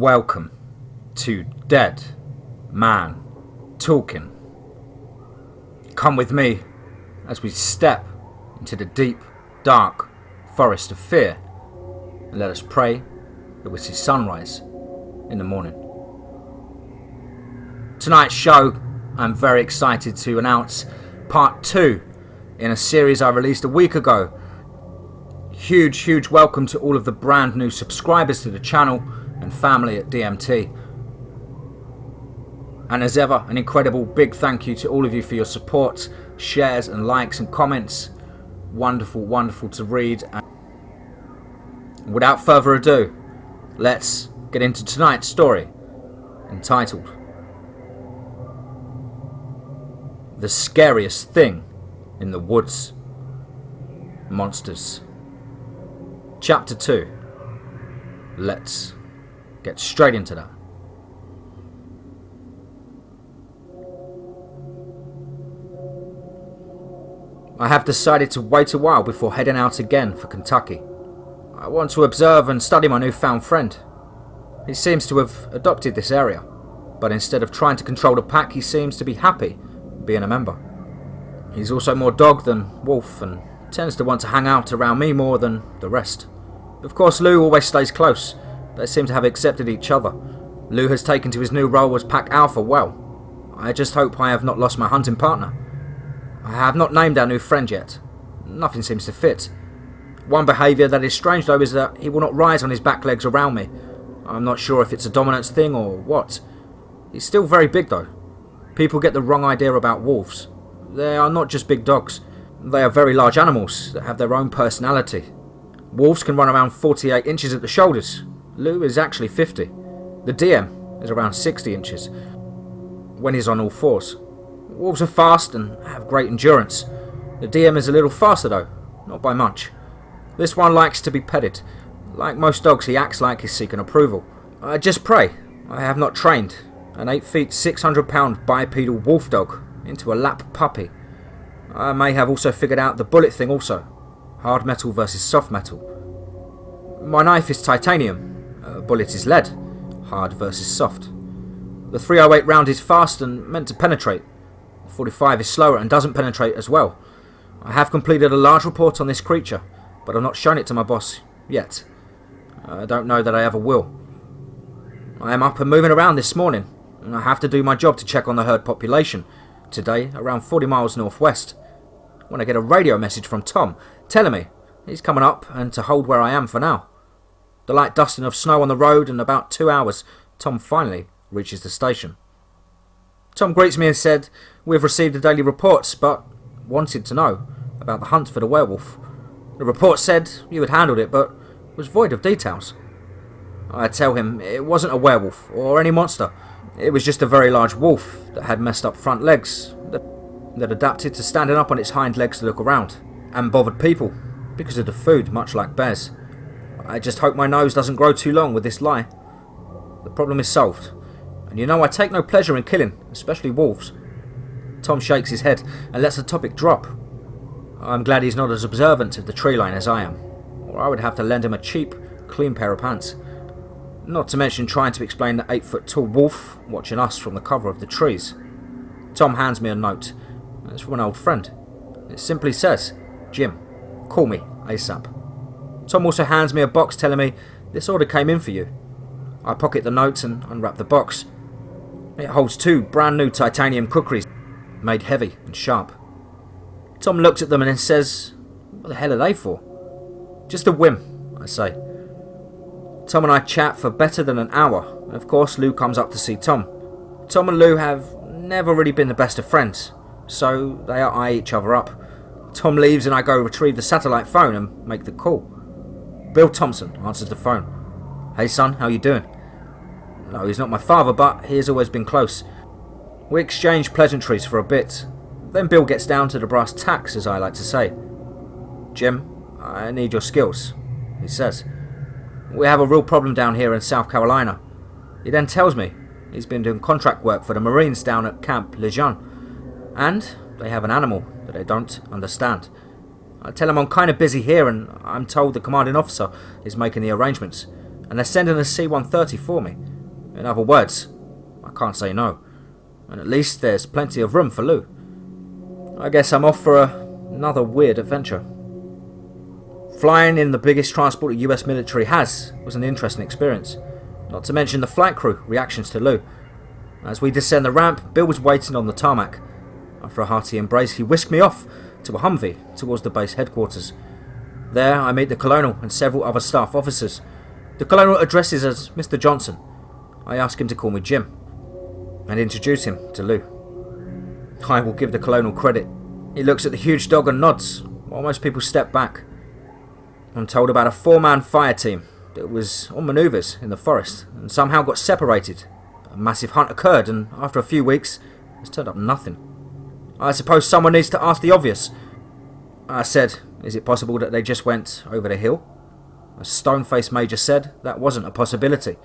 Welcome to Dead Man Talking. Come with me as we step into the deep, dark forest of fear, and let us pray that we see sunrise in the morning. Tonight's show, I'm very excited to announce part 2 in a series I released a week ago. Huge welcome to all of the brand new subscribers to the channel and family at DMT. And as ever, an incredible big thank you to all of you for your support, shares and likes and comments. Wonderful to read. And without further ado, let's get into tonight's story, entitled The Scariest Thing in the Woods. Monsters. Chapter 2. Let's get straight into that. I have decided to wait a while before heading out again for Kentucky. I want to observe and study my newfound friend. He seems to have adopted this area, but instead of trying to control the pack, he seems to be happy being a member. He's also more dog than wolf and tends to want to hang out around me more than the rest. Of course, Lou always stays close. They seem to have accepted each other. Lou has taken to his new role as pack alpha well. I just hope I have not lost my hunting partner. I have not named our new friend yet. Nothing seems to fit. One behaviour that is strange though is that he will not rise on his back legs around me. I'm not sure if it's a dominance thing or what. He's still very big though. People get the wrong idea about wolves. They are not just big dogs. They are very large animals that have their own personality. Wolves can run around 48 inches at the shoulders. Lou is actually 50. The DM is around 60 inches when he's on all fours. Wolves are fast and have great endurance. The DM is a little faster though, not by much. This one likes to be petted. Like most dogs, he acts like he's seeking approval. I just pray I have not trained an 8 feet 600 pound bipedal wolf dog into a lap puppy. I may have also figured out the bullet thing also. Hard metal versus soft metal. My knife is titanium. A bullet is lead. Hard versus soft. The 308 round is fast and meant to penetrate. The 45 is slower and doesn't penetrate as well. I have completed a large report on this creature, but I've not shown it to my boss yet. I don't know that I ever will. I am up and moving around this morning, and I have to do my job to check on the herd population. Today, around 40 miles northwest, when I get a radio message from Tom telling me he's coming up and to hold where I am for now. The light dusting of snow on the road, and about 2 hours, Tom finally reaches the station. Tom greets me and said, "We've received the daily reports, but wanted to know about the hunt for the werewolf. The report said you had handled it, but was void of details." I tell him it wasn't a werewolf or any monster. It was just a very large wolf that had messed up front legs that adapted to standing up on its hind legs to look around, and bothered people because of the food, much like bears. I just hope my nose doesn't grow too long with this lie. The problem is solved, and you know I take no pleasure in killing, especially wolves. Tom shakes his head and lets the topic drop. I'm glad he's not as observant of the tree line as I am, or I would have to lend him a cheap, clean pair of pants. Not to mention trying to explain the 8 foot tall wolf watching us from the cover of the trees. Tom hands me a note. It's from an old friend. It simply says, "Jim, call me ASAP." Tom also hands me a box telling me this order came in for you. I pocket the note and unwrap the box. It holds 2 brand new titanium cookeries, made heavy and sharp. Tom looks at them and then says, "What the hell are they for?" "Just a whim," I say. Tom and I chat for better than an hour, and of course Lou comes up to see Tom. Tom and Lou have never really been the best of friends, so they eye each other up. Tom leaves and I go retrieve the satellite phone and make the call. Bill Thompson answers the phone. "Hey son, how you doing?" No, he's not my father, but he has always been close. We exchange pleasantries for a bit. Then Bill gets down to the brass tacks, as I like to say. "Jim, I need your skills," he says. "We have a real problem down here in South Carolina." He then tells me he's been doing contract work for the Marines down at Camp Lejeune, and they have an animal that they don't understand. I tell him I'm kind of busy here, and I'm told the commanding officer is making the arrangements, and they're sending a C-130 for me. In other words, I can't say no. And at least there's plenty of room for Lou. I guess I'm off for another weird adventure. Flying in the biggest transport the US military has was an interesting experience. Not to mention the flight crew reactions to Lou. As we descend the ramp, Bill was waiting on the tarmac. After a hearty embrace, he whisked me off to a Humvee towards the base headquarters. There, I meet the Colonel and several other staff officers. The Colonel addresses as Mr. Johnson. I ask him to call me Jim and introduce him to Lou. I will give the Colonel credit. He looks at the huge dog and nods, while most people step back. I'm told about a 4-man fire team that was on manoeuvres in the forest and somehow got separated. A massive hunt occurred, and after a few weeks, it's turned up nothing. I suppose someone needs to ask the obvious. I said, is it possible that they just went over the hill? A stone-faced major said that wasn't a possibility.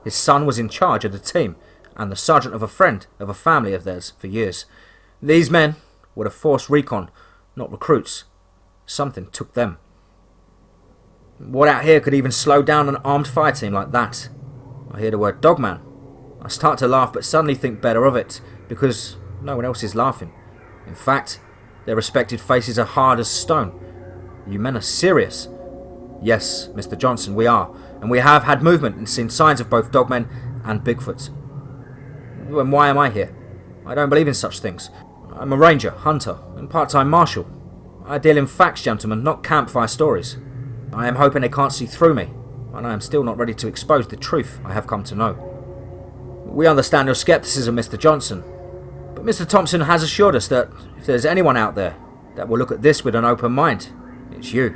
His son was in charge of the team, and the sergeant of a friend of a family of theirs for years. These men were the force recon, not recruits. Something took them. What out here could even slow down an armed fire team like that? I hear the word dogman. I start to laugh but suddenly think better of it, because no one else is laughing. In fact, their respected faces are hard as stone. You men are serious. Yes, Mr. Johnson, we are, and we have had movement and seen signs of both dogmen and Bigfoot. Then why am I here? I don't believe in such things. I'm a ranger, hunter, and part-time marshal. I deal in facts, gentlemen, not campfire stories. I am hoping they can't see through me, and I am still not ready to expose the truth I have come to know. We understand your skepticism, Mr. Johnson, but Mr. Thompson has assured us that if there's anyone out there that will look at this with an open mind, it's you.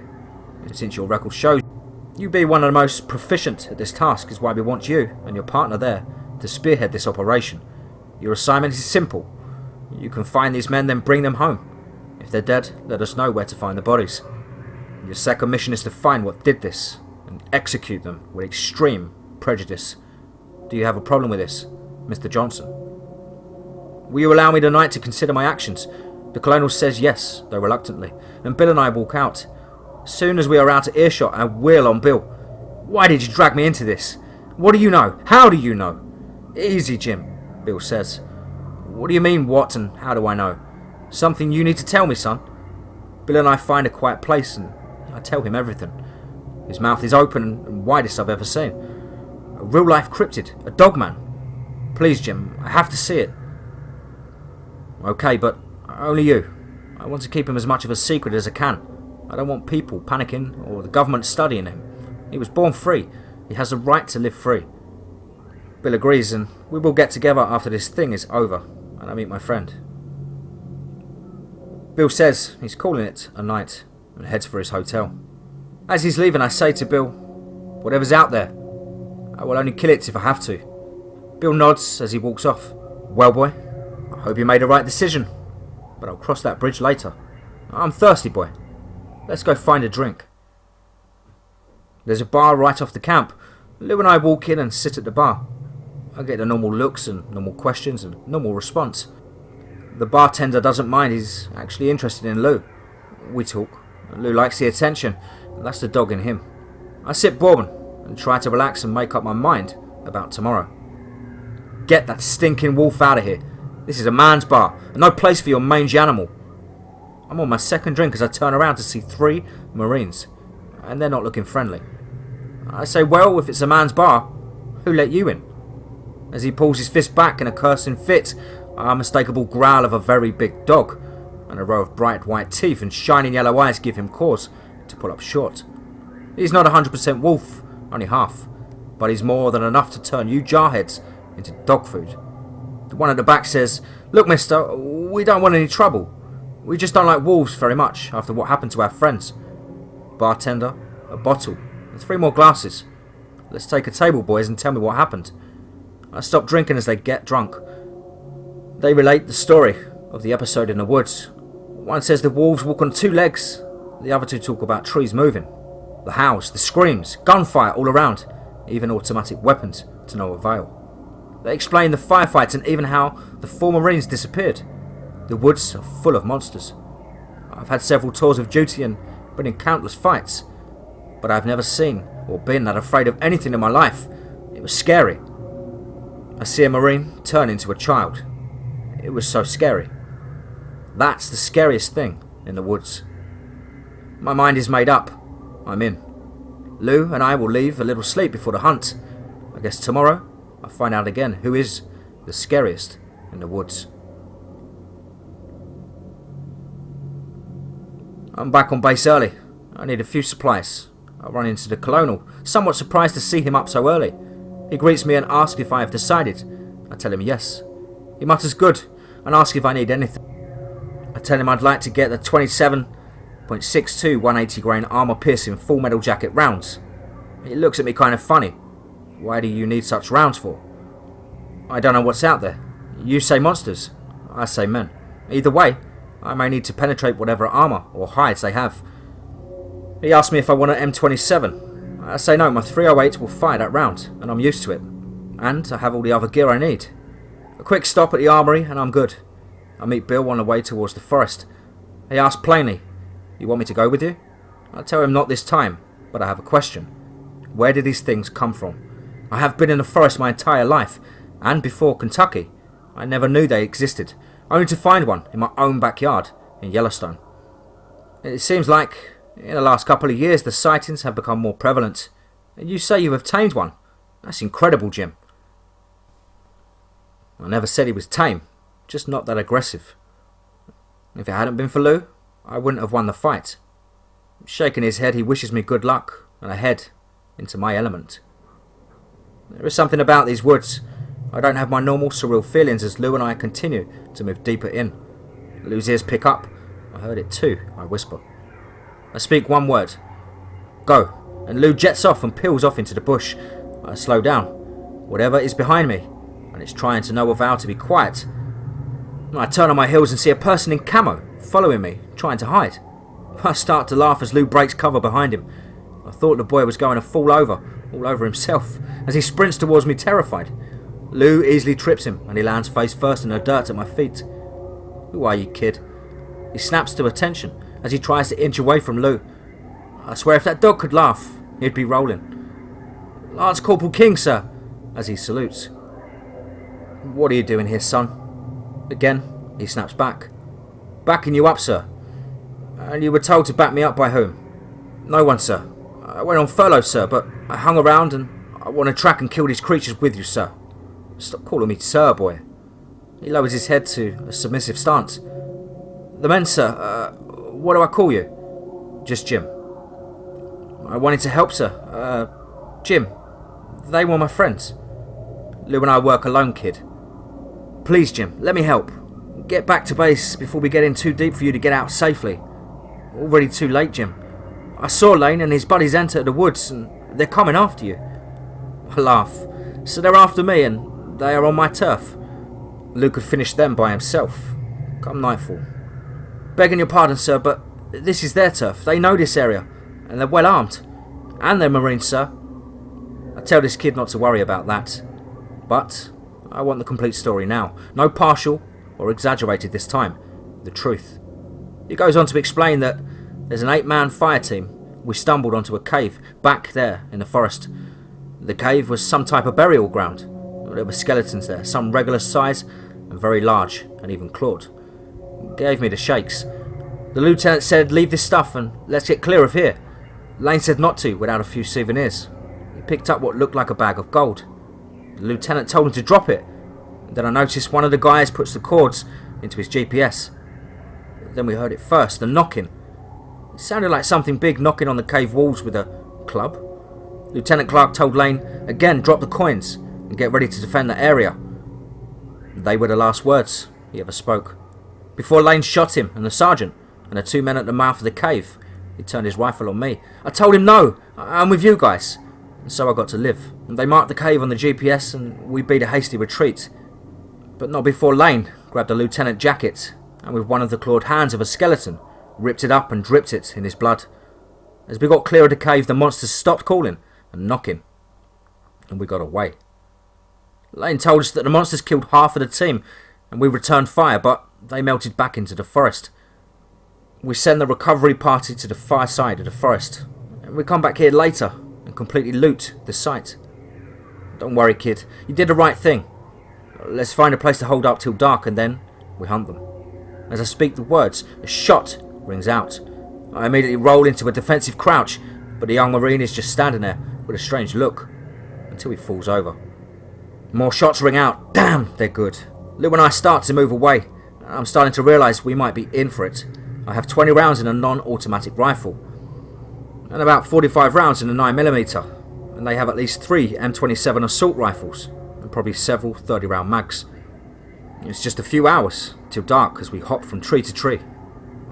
And since your record shows you be one of the most proficient at this task, is why we want you and your partner there to spearhead this operation. Your assignment is simple. You can find these men, then bring them home. If they're dead, let us know where to find the bodies. Your second mission is to find what did this and execute them with extreme prejudice. Do you have a problem with this, Mr. Johnson? Will you allow me tonight to consider my actions? The Colonel says yes, though reluctantly, and Bill and I walk out. As soon as we are out of earshot, I wheel on Bill. Why did you drag me into this? What do you know? How do you know? Easy, Jim, Bill says. What do you mean, what, and how do I know? Something you need to tell me, son. Bill and I find a quiet place and I tell him everything. His mouth is open and widest I've ever seen. A real-life cryptid, a dogman. Please, Jim, I have to see it. Okay, but only you. I want to keep him as much of a secret as I can. I don't want people panicking or the government studying him. He was born free. He has the right to live free. Bill agrees, and we will get together after this thing is over and I meet my friend. Bill says he's calling it a night and heads for his hotel. As he's leaving, I say to Bill, whatever's out there, I will only kill it if I have to. Bill nods as he walks off. Well, boy, I hope you made the right decision, but I'll cross that bridge later. I'm thirsty, boy. Let's go find a drink. There's a bar right off the camp. Lou and I walk in and sit at the bar. I get the normal looks and normal questions and normal response. The bartender doesn't mind, he's actually interested in Lou. We talk. Lou likes the attention, and that's the dog in him. I sip bourbon and try to relax and make up my mind about tomorrow. Get that stinking wolf out of here. This is a man's bar, and no place for your mangy animal. I'm on my second drink as I turn around to see 3 Marines, and they're not looking friendly. I say, well, if it's a man's bar, who let you in? As he pulls his fist back in a cursing fit, a unmistakable growl of a very big dog, and a row of bright white teeth and shining yellow eyes give him cause to pull up short. He's not 100% wolf, only half, but he's more than enough to turn you jarheads into dog food. The one at the back says, look, mister, we don't want any trouble. We just don't like wolves very much after what happened to our friends. Bartender, a bottle, and 3 more glasses. Let's take a table, boys, and tell me what happened. I stop drinking as they get drunk. They relate the story of the episode in the woods. One says the wolves walk on 2 legs. The other 2 talk about trees moving. The howls, the screams, gunfire all around, even automatic weapons to no avail. They explain the firefights and even how the 4 Marines disappeared. The woods are full of monsters. I've had several tours of duty and been in countless fights, but I've never seen or been that afraid of anything in my life. It was scary. I see a Marine turn into a child. It was so scary. That's the scariest thing in the woods. My mind is made up. I'm in. Lou and I will leave a little sleep before the hunt. I guess tomorrow I'll find out again who is the scariest in the woods. I'm back on base early. I need a few supplies. I run into the Colonel, somewhat surprised to see him up so early. He greets me and asks if I have decided. I tell him yes. He mutters good and asks if I need anything. I tell him I'd like to get the 27.62 180 grain armor piercing full metal jacket rounds. He looks at me kind of funny. Why do you need such rounds for? I don't know what's out there. You say monsters. I say men. Either way, I may need to penetrate whatever armor or hides they have. He asks me if I want an M27. I say no, my 308 will fire that round, and I'm used to it. And I have all the other gear I need. A quick stop at the armory and I'm good. I meet Bill on the way towards the forest. He asks plainly, "You want me to go with you?" I tell him not this time, but I have a question. Where did these things come from? I have been in the forest my entire life, and before Kentucky, I never knew they existed, only to find one in my own backyard in Yellowstone. It seems like in the last couple of years the sightings have become more prevalent. You say you have tamed one. That's incredible, Jim. I never said he was tame, just not that aggressive. If it hadn't been for Lou, I wouldn't have won the fight. Shaking his head, he wishes me good luck and I head into my element. There is something about these woods. I don't have my normal surreal feelings as Lou and I continue to move deeper in. Lou's ears pick up. I heard it too, I whisper. I speak one word. Go. And Lou jets off and peels off into the bush. I slow down. Whatever is behind me, and it's trying to know a vow to be quiet. I turn on my heels and see a person in camo following me, trying to hide. I start to laugh as Lou breaks cover behind him. I thought the boy was going to fall over, all over himself, as he sprints towards me terrified. Lou easily trips him and he lands face first in the dirt at my feet. Who are you, kid? He snaps to attention as he tries to inch away from Lou. I swear if that dog could laugh, he'd be rolling. Lance Corporal King, sir, as he salutes. What are you doing here, son? Again, he snaps back. Backing you up, sir. And you were told to back me up by whom? No one, sir. I went on furlough, sir, but I hung around and I want to track and kill these creatures with you, sir. Stop calling me sir, boy. He lowers his head to a submissive stance. The men, sir, what do I call you? Just Jim. I wanted to help, sir. Jim. They were my friends. Lou and I work alone, kid. Please, Jim, let me help. Get back to base before we get in too deep for you to get out safely. Already too late, Jim. I saw Lane and his buddies enter the woods and they're coming after you. I laugh. So they're after me and they are on my turf. Lou could finish them by himself. Come nightfall. Begging your pardon, sir, but this is their turf. They know this area and they're well armed. And they're Marines, sir. I tell this kid not to worry about that. But I want the complete story now. No partial or exaggerated this time. The truth. He goes on to explain that there's an 8-man fire team. We stumbled onto a cave back there in the forest. The cave was some type of burial ground. There were skeletons there, some regular size and very large and even clawed. It gave me the shakes. The lieutenant said, "Leave this stuff and let's get clear of here." Lane said not to without a few souvenirs. He picked up what looked like a bag of gold. The lieutenant told him to drop it. Then I noticed one of the guys puts the cords into his GPS. Then we heard it first, the knocking. It sounded like something big knocking on the cave walls with a club. Lieutenant Clark told Lane, again, drop the coins and get ready to defend the area. They were the last words he ever spoke. Before Lane shot him and the sergeant and the 2 men at the mouth of the cave, he turned his rifle on me. I told him no, I'm with you guys. And so I got to live. And they marked the cave on the GPS and we beat a hasty retreat. But not before Lane grabbed a lieutenant jacket and with one of the clawed hands of a skeleton, ripped it up and dripped it in his blood. As we got clear of the cave, the monsters stopped calling and knocking, and we got away. Lane told us that the monsters killed half of the team, and we returned fire, but they melted back into the forest. We send the recovery party to the far side of the forest, and we come back here later and completely loot the site. Don't worry, kid, you did the right thing. Let's find a place to hold up till dark and then we hunt them. As I speak the words, a shot rings out. I immediately roll into a defensive crouch, but the young Marine is just standing there with a strange look until he falls over. More shots ring out. Damn, they're good. Lou and I start to move away. I'm starting to realise we might be in for it. I have 20 rounds in a non-automatic rifle and about 45 rounds in a 9mm, and they have at least 3 M27 assault rifles and probably several 30-round mags. It's just a few hours till dark as we hop from tree to tree.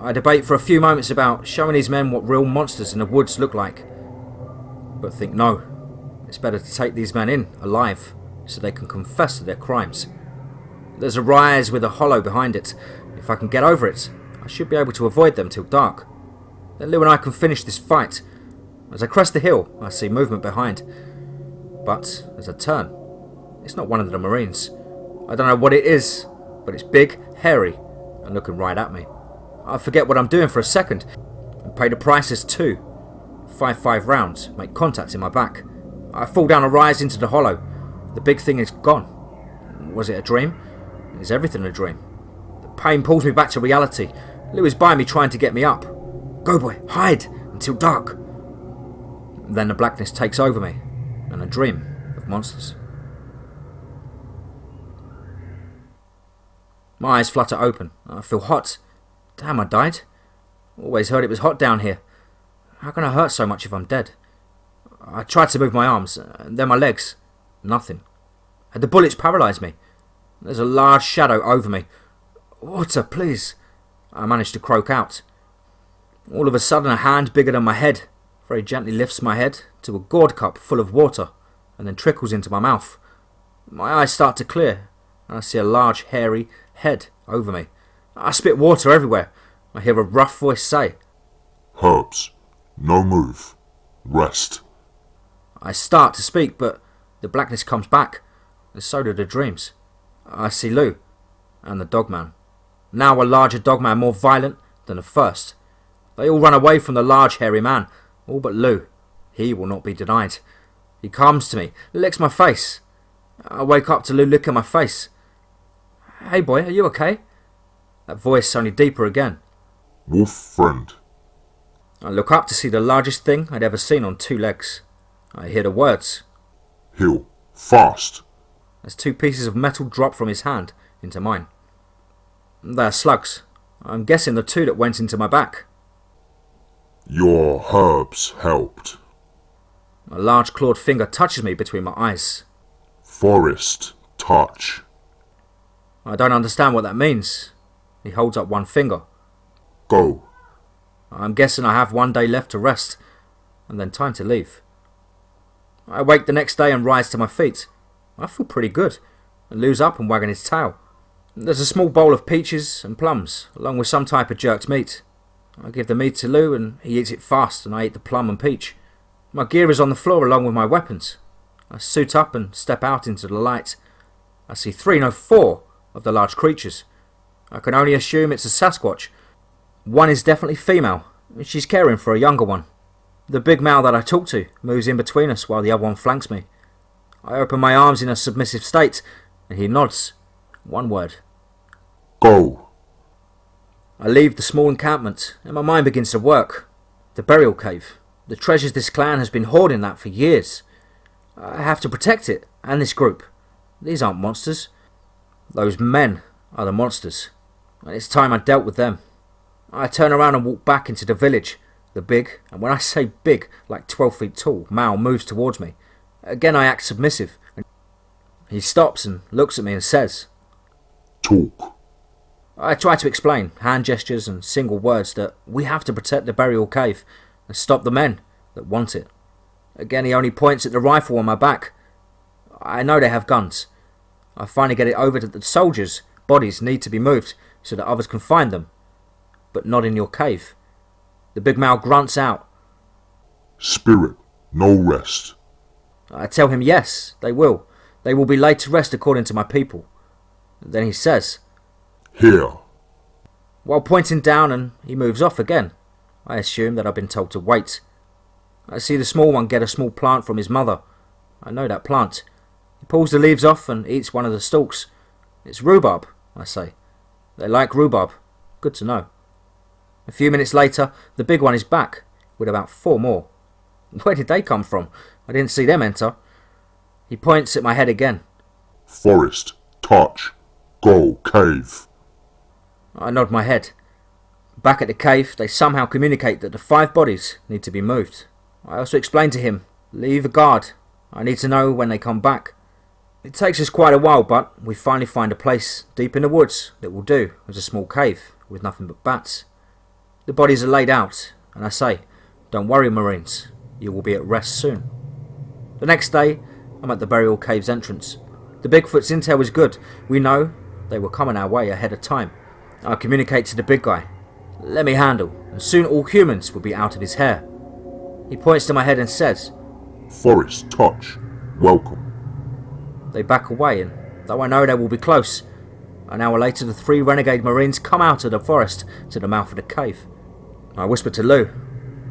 I debate for a few moments about showing these men what real monsters in the woods look like, but think no, it's better to take these men in alive so they can confess to their crimes. There's a rise with a hollow behind it. If I can get over it, I should be able to avoid them till dark. Then Lou and I can finish this fight. As I crest the hill, I see movement behind, but as I turn, it's not one of the Marines. I don't know what it is, but it's big, hairy, and looking right at me. I forget what I'm doing for a second, and pay the prices too. 5 rounds make contact in my back. I fall down a rise into the hollow. The big thing is gone. Was it a dream? Is everything a dream? The pain pulls me back to reality. Lou is by me trying to get me up. Go boy, hide until dark. Then the blackness takes over me, and a dream of monsters. My eyes flutter open. I feel hot. Damn, I died. Always heard it was hot down here. How can I hurt so much if I'm dead? I tried to move my arms, and then my legs. Nothing. Had the bullets paralysed me? There's a large shadow over me. Water, please. I managed to croak out. All of a sudden, a hand bigger than my head very gently lifts my head to a gourd cup full of water and then trickles into my mouth. My eyes start to clear, and I see a large, hairy head over me. I spit water everywhere. I hear a rough voice say, Herbs, no move. Rest. I start to speak, but the blackness comes back, and so do the dreams. I see Lou and the dogman. Now a larger dogman, more violent than the first. They all run away from the large hairy man, all but Lou. He will not be denied. He comes to me, licks my face. I wake up to Lou licking my face. Hey boy, are you okay? That voice only deeper again. Wolf friend. I look up to see the largest thing I'd ever seen on 2 legs. I hear the words. Heal. Fast. As 2 pieces of metal drop from his hand into mine. They are slugs. I'm guessing the 2 that went into my back. Your herbs helped. A large clawed finger touches me between my eyes. Forest touch. I don't understand what that means. He holds up one finger. Go. I'm guessing I have 1 day left to rest, and then time to leave. I wake the next day and rise to my feet. I feel pretty good, and Lou's up and wagging his tail. There's a small bowl of peaches and plums, along with some type of jerked meat. I give the meat to Lou, and he eats it fast, and I eat the plum and peach. My gear is on the floor along with my weapons. I suit up and step out into the light. I see 3, no 4 of the large creatures. I can only assume it's a Sasquatch. One is definitely female, and she's caring for a younger one. The big male that I talk to moves in between us while the other one flanks me. I open my arms in a submissive state, and he nods. 1 word. Go. I leave the small encampment, and my mind begins to work. The burial cave. The treasures this clan has been hoarding that for years. I have to protect it, and this group. These aren't monsters. Those men are the monsters, and it's time I dealt with them. I turn around and walk back into the village. The big, and when I say big, like 12 feet tall, male moves towards me. Again I act submissive. He stops and looks at me and says, Talk. I try to explain, hand gestures and single words, that we have to protect the burial cave and stop the men that want it. Again he only points at the rifle on my back. I know they have guns. I finally get it over that the soldiers' bodies need to be moved so that others can find them, but not in your cave. The big male grunts out. Spirit, no rest. I tell him yes, they will. They will be laid to rest according to my people. Then he says, Here. While pointing down, and he moves off again. I assume that I've been told to wait. I see the small one get a small plant from his mother. I know that plant. He pulls the leaves off and eats one of the stalks. It's rhubarb, I say. They like rhubarb. Good to know. A few minutes later, the big one is back, with about 4 more. Where did they come from? I didn't see them enter. He points at my head again. Forest, touch, go, cave. I nod my head. Back at the cave, they somehow communicate that the 5 bodies need to be moved. I also explain to him, leave a guard. I need to know when they come back. It takes us quite a while, but we finally find a place deep in the woods that will do as a small cave with nothing but bats. The bodies are laid out, and I say, don't worry, Marines, you will be at rest soon. The next day, I'm at the burial cave's entrance. The Bigfoot's intel was good. We know they were coming our way ahead of time. I communicate to the big guy. Let me handle, and soon all humans will be out of his hair. He points to my head and says, Forest, touch, welcome. They back away, and though I know they will be close, an hour later the 3 renegade Marines come out of the forest to the mouth of the cave. I whisper to Lou,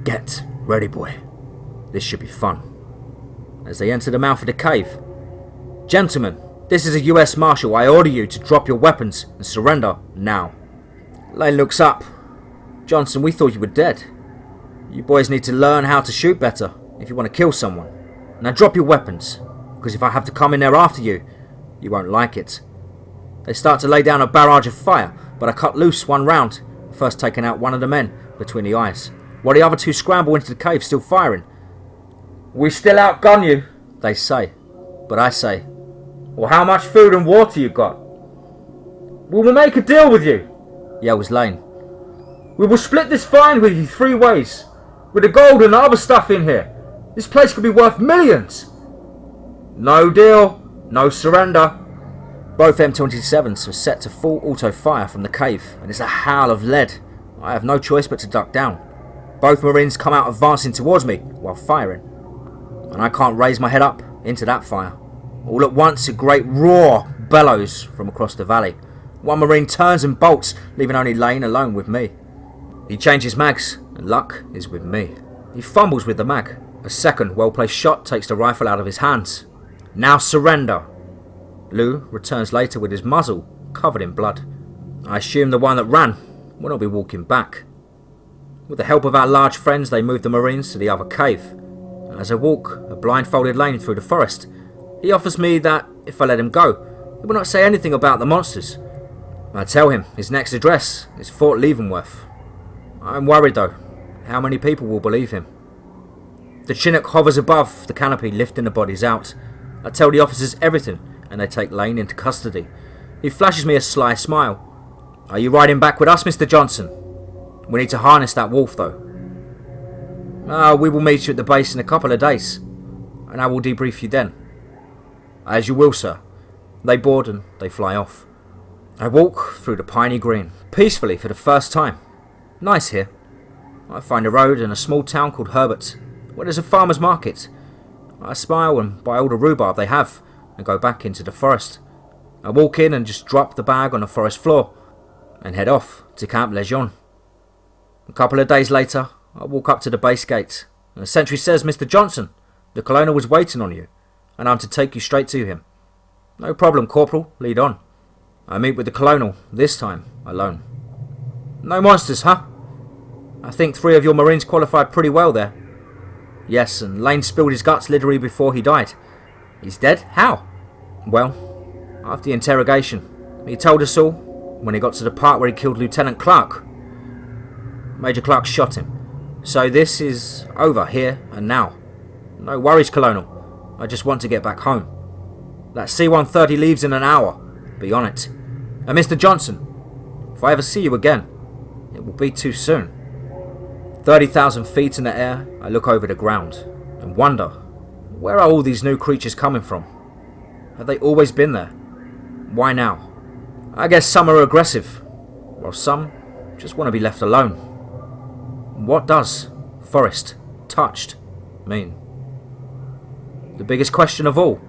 get ready, boy. This should be fun. As they enter the mouth of the cave, gentlemen, this is a US Marshal. I order you to drop your weapons and surrender now. Lane looks up. Johnson, we thought you were dead. You boys need to learn how to shoot better if you want to kill someone. Now drop your weapons, because if I have to come in there after you, you won't like it. They start to lay down a barrage of fire, but I cut loose 1 round, first taking out one of the men between the eyes, while the other 2 scramble into the cave still firing. We still outgun you, they say. But I say, well, how much food and water you got? We will make a deal with you, yells Lane. We will split this find with you 3 ways, with the gold and the other stuff in here. This place could be worth millions. No deal, no surrender. Both M27s were set to full auto fire from the cave, and it's a howl of lead. I have no choice but to duck down. Both Marines come out advancing towards me while firing, and I can't raise my head up into that fire. All at once a great roar bellows from across the valley. One Marine turns and bolts, leaving only Lane alone with me. He changes mags, and luck is with me. He fumbles with the mag. A second well-placed shot takes the rifle out of his hands. Now surrender. Lou returns later with his muzzle covered in blood. I assume the one that ran will not be walking back. With the help of our large friends, they move the Marines to the other cave. As I walk a blindfolded Lane through the forest, he offers me that if I let him go, he will not say anything about the monsters. I tell him his next address is Fort Leavenworth. I'm worried though, how many people will believe him? The Chinook hovers above the canopy, lifting the bodies out. I tell the officers everything, and they take Lane into custody. He flashes me a sly smile. Are you riding back with us, Mr. Johnson? We need to harness that wolf though. We will meet you at the base in a couple of days, and I will debrief you then. As you will, sir. They board and they fly off. I walk through the piney green, peacefully for the first time. Nice here. I find a road in a small town called Herbert, where there's a farmer's market. I smile and buy all the rhubarb they have, and go back into the forest. I walk in and just drop the bag on the forest floor, and head off to Camp Lejeune. A couple of days later, I walk up to the base gate, and the sentry says, Mr. Johnson, the colonel was waiting on you, and I'm to take you straight to him. No problem, Corporal, lead on. I meet with the colonel, this time alone. No monsters, huh? I think 3 of your Marines qualified pretty well there. Yes, and Lane spilled his guts literally before he died. He's dead? How? Well, after the interrogation, he told us all when he got to the part where he killed Lieutenant Clark. Major Clark shot him. So this is over here and now. No worries, Colonel. I just want to get back home. That C-130 leaves in an hour. Be on it. And Mr. Johnson, if I ever see you again, it will be too soon. 30,000 feet in the air, I look over the ground and wonder, where are all these new creatures coming from? Have they always been there? Why now? I guess some are aggressive, while some just want to be left alone. What does forest touched mean? The biggest question of all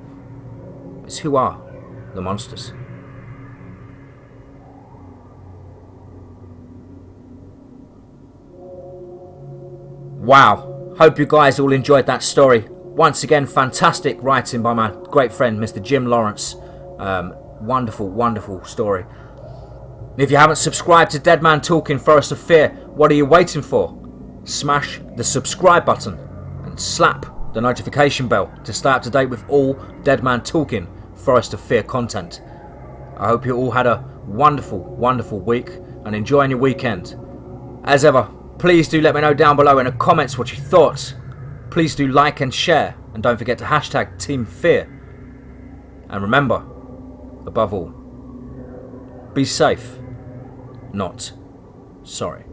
is, who are the monsters? Wow, hope you guys all enjoyed that story. Once again, fantastic writing by my great friend Mr. Jim Lawrence. Wonderful, wonderful story. If you haven't subscribed to Dead Man Talking Forest of Fear, what are you waiting for? Smash the subscribe button and slap the notification bell to stay up to date with all Dead Man Talking Forest of Fear content. I hope you all had a wonderful, wonderful week and enjoying your weekend. As ever, please do let me know down below in the comments what you thought. Please do like and share, and don't forget to hashtag Team Fear. And remember, above all, be safe, not sorry.